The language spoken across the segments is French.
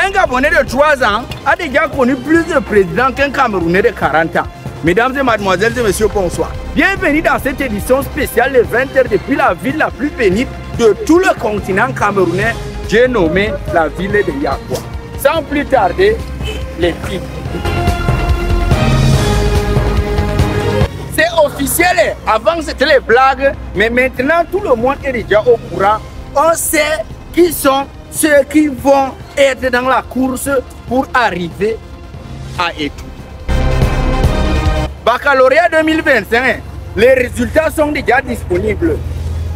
Un Gabonais de 3 ans a déjà connu plus de présidents qu'un Camerounais de 40 ans. Mesdames et mademoiselles et messieurs, bonsoir. Bienvenue dans cette édition spéciale de 20h depuis la ville la plus bénite de tout le continent camerounais, j'ai nommé la ville de Yakoua. Sans plus tarder, les filles. C'est officiel, avant c'était les blagues, mais maintenant tout le monde est déjà au courant. On sait qui sont ceux qui vont être dans la course pour arriver à Etou. Baccalauréat 2025, les résultats sont déjà disponibles.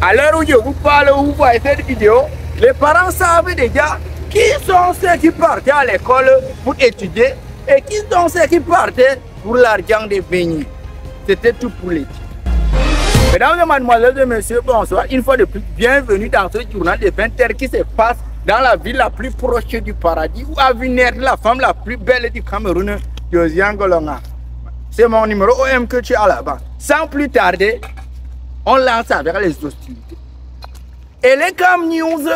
À l'heure où je vous parle, où vous voyez cette vidéo, les parents savent déjà qui sont ceux qui partaient à l'école pour étudier et qui sont ceux qui partaient pour l'argent des beignets. C'était tout pour l'étude. Mesdames et mademoiselles et messieurs, bonsoir. Une fois de plus, bienvenue dans ce journal de 20h qui se passe dans la ville la plus proche du paradis où a vu naître la femme la plus belle du Cameroun, Josiane Golonga. C'est mon numéro OM que tu as là-bas. Sans plus tarder, on lance avec les hostilités. Et les Cam News,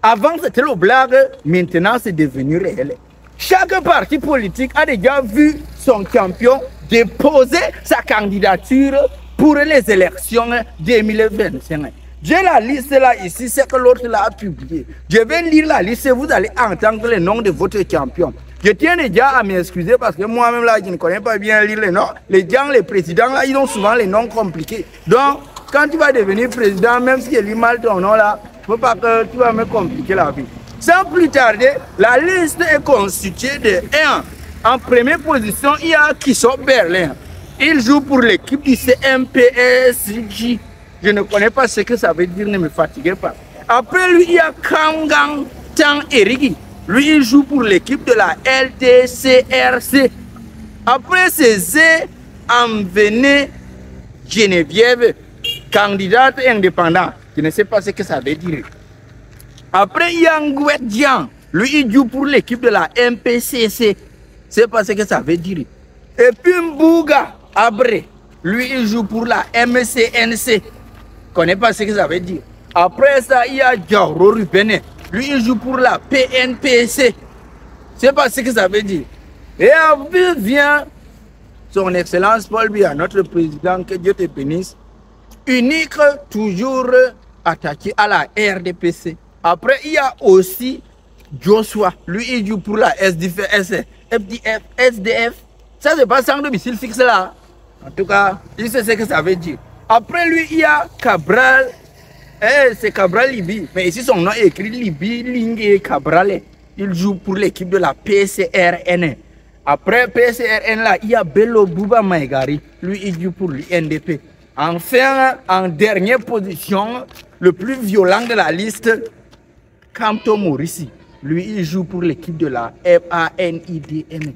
avant c'était le blague, maintenant c'est devenu réel. Chaque parti politique a déjà vu son champion déposer sa candidature pour les élections 2025. J'ai la liste là ici, c'est que l'autre là a publié. Je vais lire la liste et vous allez entendre le nom de votre champion. Je tiens déjà à m'excuser parce que moi-même là, je ne connais pas bien lire les noms. Les gens, les présidents là, ils ont souvent les noms compliqués. Donc, quand tu vas devenir président, même si je lis mal ton nom là, il ne faut pas que tu vas me compliquer la vie. Sans plus tarder, la liste est constituée de 1. En première position, il y a Kisso Berlin. Il joue pour l'équipe du CMPSJ. Je ne connais pas ce que ça veut dire, ne me fatiguez pas. Après lui, il y a Kangang Tang Erigi. Lui, il joue pour l'équipe de la LDCRC. Après, c'est Zé Amvené Geneviève, candidate indépendante. Je ne sais pas ce que ça veut dire. Après, il y a Ngouet Dian. Lui, il joue pour l'équipe de la MPCC. Je ne sais pas ce que ça veut dire. Et puis Mbouga Abré. Lui, il joue pour la MCNC. Je ne connais pas ce que ça veut dire. Après ça, il y a Diauro Rubene. Lui, il joue pour la PNPC. Je ne sais pas ce que ça veut dire. Et après vient son Excellence Paul Biya, notre président, que Dieu te bénisse. Unique, toujours attaqué à la RDPC. Après, il y a aussi Joshua. Lui, il joue pour la SDF, SDF. Ça, c'est pas sans domicile fixe là. En tout cas, il sait ce que ça veut dire. Après lui, il y a Cabral. C'est Cabral Libi. Mais ici, son nom est écrit Libi Lingue Cabral. Il joue pour l'équipe de la PCRN. Après PCRN, là, il y a Bello Bouba Maïgari. Lui, il joue pour l'UNDP. Enfin, en dernière position, le plus violent de la liste, Kamto Morissi. Lui, il joue pour l'équipe de la FANIDM.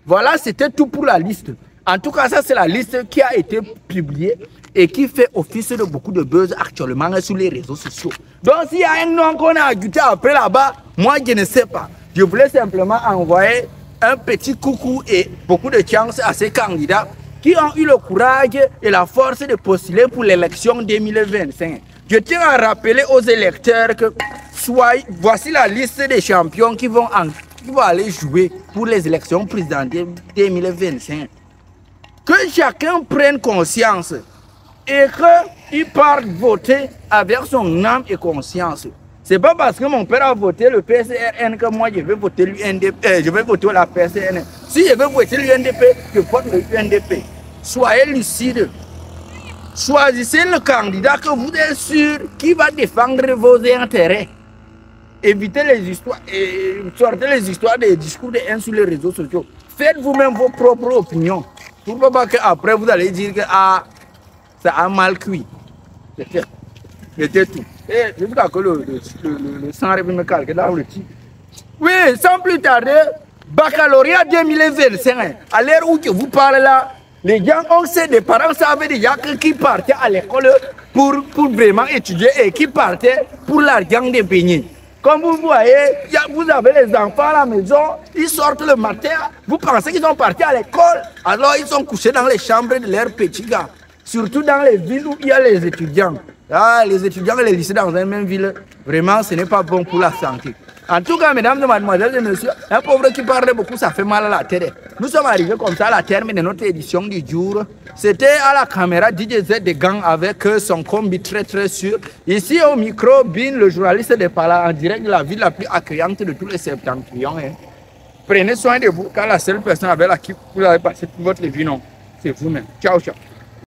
Voilà, c'était tout pour la liste. En tout cas, ça, c'est la liste qui a été publiée et qui fait office de beaucoup de buzz actuellement sur les réseaux sociaux. Donc, s'il y a un nom qu'on a ajouté après là-bas, moi, je ne sais pas. Je voulais simplement envoyer un petit coucou et beaucoup de chance à ces candidats qui ont eu le courage et la force de postuler pour l'élection 2025. Je tiens à rappeler aux électeurs que voici la liste des champions qui vont aller jouer pour les élections présidentielles 2025. Que chacun prenne conscience et qu'il parte voter avec son âme et conscience. C'est pas parce que mon père a voté le PCRN que moi je vais voter l'UNDP, je vais voter la PCRN. Si je veux voter l'UNDP, je vote le UNDP. Soyez lucide. Choisissez le candidat que vous êtes sûr qui va défendre vos intérêts. Évitez les histoires et sortez les histoires des discours de haine sur les réseaux sociaux. Faites vous-même vos propres opinions. Pour pas qu'après vous allez dire que ça a mal cuit. C'était tout. Et jusqu'à que le sang arrive me calque dans le titre. Oui, sans plus tarder, baccalauréat 2025. À l'heure où je vous parle là, les gens ont des parents savaient déjà qui partaient à l'école pour vraiment étudier et qui partaient pour l'argent des beignets. Comme vous voyez, vous avez les enfants à la maison, ils sortent le matin, vous pensez qu'ils sont partis à l'école, alors ils sont couchés dans les chambres de leurs petits gars. Surtout dans les villes où il y a les étudiants. Ah, les étudiants et les lycées dans la même ville, vraiment, ce n'est pas bon pour la santé. En tout cas, mesdames et mademoiselles et messieurs, un pauvre qui parle beaucoup, ça fait mal à la tête. Nous sommes arrivés comme ça à la terme de notre édition du jour. C'était à la caméra DJ Z de Gang avec son combi très sûr. Ici au micro, Bin, le journaliste de Pala, en direct de la ville la plus accueillante de tous les septentrions. Prenez soin de vous, car la seule personne avec laquelle vous avez passé toute votre vie, non, c'est vous-même. Ciao, ciao.